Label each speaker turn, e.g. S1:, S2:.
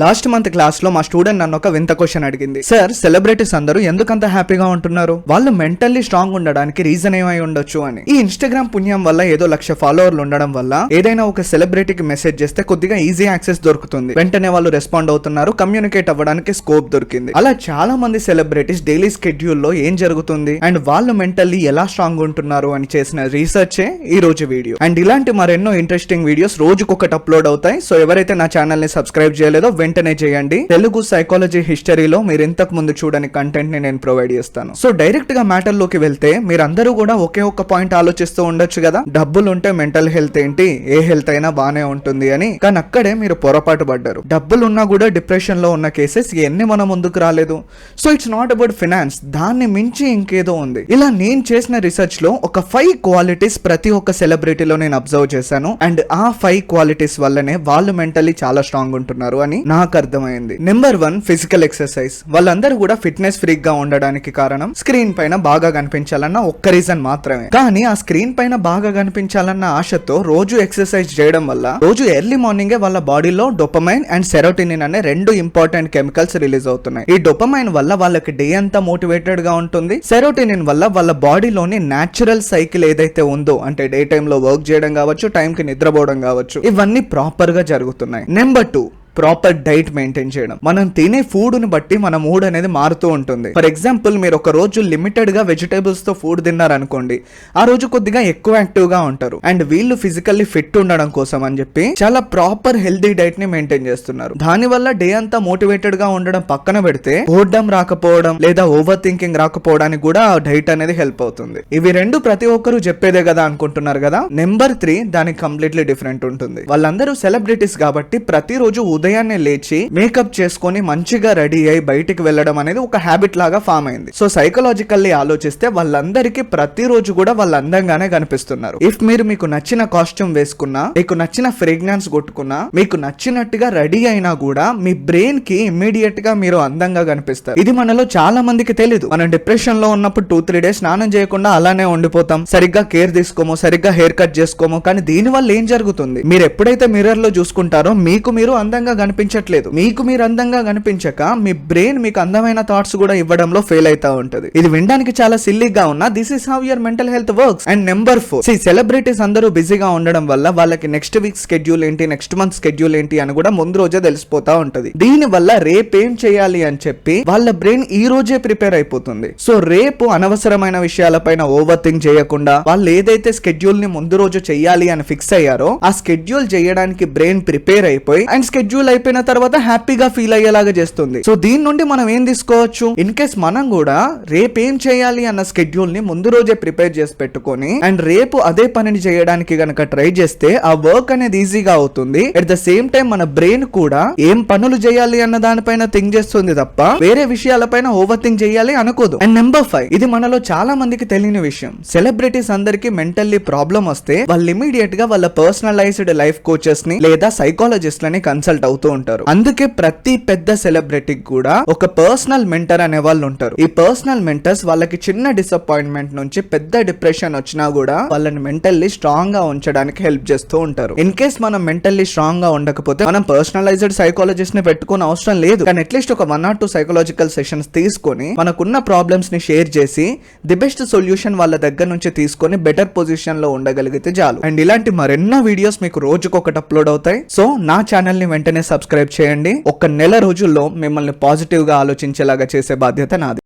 S1: Last month class లో మా student నన్ను ఒక వింత క్వశ్చన్ అడిగింది. సార్, సెలబ్రిటీస్ అందరూ ఎందుకంత హ్యాపీగా ఉంటున్నారు? వాళ్ళు మెంటల్లీ స్ట్రాంగ్ ఉండడానికి రీజన్ ఏమై ఉండొచ్చు అని. ఈ ఇన్స్టాగ్రామ్ పుణ్యం వల్ల ఏదో 1,00,000 ఫాలోవర్లు ఉండడం వల్ల ఏదైనా ఒక సెలబ్రిటీకి మెసేజ్ చేస్తే కొద్దిగా ఈజీ యాక్సెస్ దొరుకుతుంది. వెంటనే వాళ్ళు రెస్పాండ్ అవుతున్నారు, కమ్యూనికేట్ అవ్వడానికి స్కోప్ దొరికింది. అలా చాలా మంది సెలబ్రిటీస్ డైలీ స్కెడ్యూల్ లో ఏం జరుగుతుంది అండ్ వాళ్ళు మెంటల్లీ ఎలా స్ట్రాంగ్ ఉంటున్నారు అని చేసిన రీసెర్చే ఈ రోజు వీడియో. అండ్ ఇలాంటి మరెన్నో ఇంట్రెస్టింగ్ వీడియోస్ రోజుకొకటి అప్లోడ్ అవుతాయి. సో ఎవరైతే నా ఛానల్ ని సబ్స్క్రైబ్ చేయలేదో వెంటనే చేయండి. తెలుగు సైకాలజీ హిస్టరీలో మీరు ఇంతకు ముందు చూడని కంటెంట్ ని నేను ప్రొవైడ్ చేస్తాను. సో డైరెక్ట్ గా మ్యాటర్ లోకి వెళ్తే మీరందరూ కూడా ఒకే ఒక్క పాయింట్ ఆలోచిస్తూ ఉండొచ్చు కదా, డబ్బులు ఉంటే మెంటల్ హెల్త్ ఏంటి, ఏ హెల్త్ అయినా బానే ఉంటుంది అని. కానీ అక్కడే మీరు పొరపాటు పడ్డారు. డబ్బులు ఉన్నా కూడా డిప్రెషన్ లో ఉన్న కేసెస్ ఎన్ని మన ముందుకు రాలేదు. So it's not about finance, దాన్ని మించి ఇంకేదో ఉంది. ఇలా నేను చేసిన రీసెర్చ్ లో ఒక 5 క్వాలిటీస్ ప్రతి ఒక్క సెలబ్రిటీలో నేను అబ్జర్వ్ చేశాను. అండ్ ఆ 5 క్వాలిటీస్ వల్లనే వాళ్ళు మెంటల్లీ చాలా స్ట్రాంగ్ ఉంటున్నారు అని నాకు అర్థమైంది. Number 1, physical exercise. వాళ్ళందరూ కూడా ఫిట్నెస్ ఫ్రీక్ గా ఉండడానికి కారణం స్క్రీన్ పైన బాగా కనిపించాలన్న ఒక్క రీజన్ మాత్రమే. కానీ ఆ స్క్రీన్ పైన బాగా కనిపించాలన్న ఆశతో రోజు ఎక్సర్సైజ్ చేయడం వల్ల రోజు ఎర్లీ మార్నింగే వాళ్ళ బాడీలో డోపమైన్ అండ్ సెరోటోనిన్ అనే 2 ఇంపార్టెంట్ కెమికల్స్ రిలీజ్ అవుతున్నాయి. ఈ డోపమైన్ వల్ల వాళ్ళకి డే అంతా మోటివేటెడ్ గా ఉంటుంది. సెరోటోనిన్ వల్ల వాళ్ళ బాడీలోని న్యాచురల్ సైకిల్ ఏదైతే ఉందో, అంటే డే టైమ్ లో వర్క్ చేయడం కావచ్చు, టైం కి నిద్రపోవడం కావచ్చు, ఇవన్నీ ప్రాపర్ గా జరుగుతున్నాయి. నెంబర్ 2, ప్రాపర్ డైట్ మెయింటైన్ చేయడం. మనం తినే ఫుడ్ ని బట్టి మన మూడ్ అనేది మారుతూ ఉంటుంది. ఫర్ ఎగ్జాంపుల్, మీరు ఒక రోజు లిమిటెడ్ గా వెజిటేబుల్స్ తో ఫుడ్ తిన్నారనుకోండి, ఆ రోజు కొద్దిగా ఎక్కువ యాక్టివ్ గా ఉంటారు. అండ్ వీళ్ళు ఫిజికల్లీ ఫిట్ ఉండడం కోసం అని చెప్పి చాలా ప్రాపర్ హెల్దీ డైట్ ని మెయింటైన్ చేస్తున్నారు. దాని వల్ల డే అంతా మోటివేటెడ్ గా ఉండడం పక్కన పెడితే బోర్డమ్ రాకపోవడం లేదా ఓవర్ థింకింగ్ రాకపోవడానికి కూడా ఆ డైట్ అనేది హెల్ప్ అవుతుంది. ఇవి 2 ప్రతి ఒక్కరు చెప్పేదే కదా అనుకుంటున్నారు కదా. నెంబర్ 3, దానికి కంప్లీట్లీ డిఫరెంట్ ఉంటుంది. వాళ్ళందరూ సెలబ్రిటీస్ కాబట్టి ప్రతిరోజు ఉదయాన్నే లేచి మేకప్ చేసుకొని మంచిగా రెడీ అయి బయటికి వెళ్ళడం అనేది ఒక హ్యాబిట్ లాగా ఫామ్ అయింది. సో సైకలాజికల్లీ ఆలోచిస్తే వాళ్ళందరికీ ప్రతిరోజు కూడా వాళ్ళు అందంగానే కనిపిస్తున్నారు. ఇఫ్ మీరు మీకు నచ్చిన కాస్ట్యూమ్ వేసుకున్నా, మీకు నచ్చిన ఫ్రేగ్రెన్స్ కొట్టుకున్నా, మీకు నచ్చినట్టుగా రెడీ అయినా కూడా మీ బ్రెయిన్ కి ఇమ్మీడియట్ గా మీరు అందంగా కనిపిస్తారు. ఇది మనలో చాలా మందికి తెలీదు. మనం డిప్రెషన్ లో ఉన్నప్పుడు 2-3 డేస్ స్నానం చేయకుండా అలానే ఉండిపోతాం, సరిగ్గా కేర్ తీసుకోమో, సరిగ్గా హెయిర్ కట్ చేసుకోమో. కానీ దీని వల్ల ఏం జరుగుతుంది, మీరు ఎప్పుడైతే మిర్రర్ లో చూసుకుంటారో మీకు మీరు అందంగా కనిపించట్లేదు. మీకు మీరు అందంగా కనిపించక మీ బ్రెయిన్ మీకు అందమైన థాట్స్ కూడా ఇవ్వడంలో ఫెయిల్ అవుతా ఉంటది. ఇది వినడానికి చాలా సిల్లీగా ఉన్నా this is how your mental health works. And number 4, celebrities అందరూ బిజీగా ఉండడం వల్ల వాళ్ళకి నెక్స్ట్ వీక్ స్కెడ్యూల్ ఏంటి, నెక్స్ట్ మంత్ స్కెడ్యూల్ ఏంటి అని కూడా ముందు రోజే తెలిసిపోతా ఉంటది. దీని వల్ల రేపేం చేయాలి అని చెప్పి వాళ్ళ బ్రెయిన్ ఈ రోజే ప్రిపేర్ అయిపోతుంది. సో రేపు అనవసరమైన విషయాలపైన ఓవర్ థింక్ చేయకుండా వాళ్ళు ఏదైతే స్కెడ్యూల్ ని ముందు రోజు చెయ్యాలి అని ఫిక్స్ అయ్యారో ఆ స్కెడ్యూల్ చేయడానికి బ్రెయిన్ ప్రిపేర్ అయిపోయి అండ్ స్కెడ్యూల్ అయిపోయిన తర్వాత హ్యాపీగా ఫీల్ అయ్యేలాగా చేస్తుంది. సో దీని నుండి మనం ఏం తీసుకోవచ్చు, ఇన్ కేస్ మనం కూడా రేపు ఏం చేయాలి అన్న స్కెడ్యూల్ ని ముందు రోజే ప్రిపేర్ చేసి పెట్టుకొని అండ్ రేపు అదే పనిని చేయడానికి గనక ట్రై చేస్తే ఆ వర్క్ అనేది ఈజీగా అవుతుంది. అట్ ద సేమ్ టైం మన బ్రెయిన్ కూడా ఏం పనులు చేయాలి అన్న దానిపైన థింక్ చేస్తుంది తప్ప వేరే విషయాలపైన ఓవర్ థింక్ చేయాలి అనుకోదు. అండ్ నెంబర్ 5, ఇది మనలో చాలా మందికి తెలియని విషయం. సెలబ్రిటీస్ అందరికి మెంటల్లీ ప్రాబ్లం వస్తే వాళ్ళు ఇమీడియట్ గా వాళ్ళ పర్సనలైజ్డ్ లైఫ్ కోచెస్ ని లేదా సైకాలజిస్ట్ లని కన్సల్ట్ అవుతూ ఉంటారు. అందుకే ప్రతి పెద్ద సెలబ్రిటీకి కూడా ఒక పర్సనల్ మెంటర్ అనే వాళ్ళు ఉంటారు. ఈ పర్సనల్ మెంటర్స్ వాళ్ళకి చిన్న డిసప్పాయింట్మెంట్ నుంచి పెద్ద డిప్రెషన్ వచ్చినా కూడా వాళ్ళని మెంటల్లీ స్ట్రాంగ్ గా ఉంచడానికి హెల్ప్ చేస్తూ ఉంటారు. ఇన్ కేస్ మనం మెంటల్లీ స్ట్రాంగ్ గా ఉండకపోతే మనం పర్సనలైజ్డ్ సైకాలజిస్ట్ ని పెట్టుకునే అవసరం లేదు. కానీ అట్లీస్ట్ ఒక 1 or 2 సైకాలజికల్ సెషన్స్ తీసుకొని మనకున్న ప్రాబ్లమ్స్ ని షేర్ చేసి ది బెస్ట్ సొల్యూషన్ వాళ్ళ దగ్గర నుంచి తీసుకొని బెటర్ పొజిషన్ లో ఉండగలిగితే చాలు. అండ్ ఇలాంటి మరెన్నో వీడియోస్ మీకు రోజుకొకటి అప్లోడ్ అవుతాయి. సో నా ఛానల్ ని వెంటనే సబ్స్క్రైబ్ చేయండి. ఒక నెల రోజుల్లో మిమ్మల్ని పాజిటివ్ గా ఆలోచించేలాగా చేసే బాధ్యత నాది.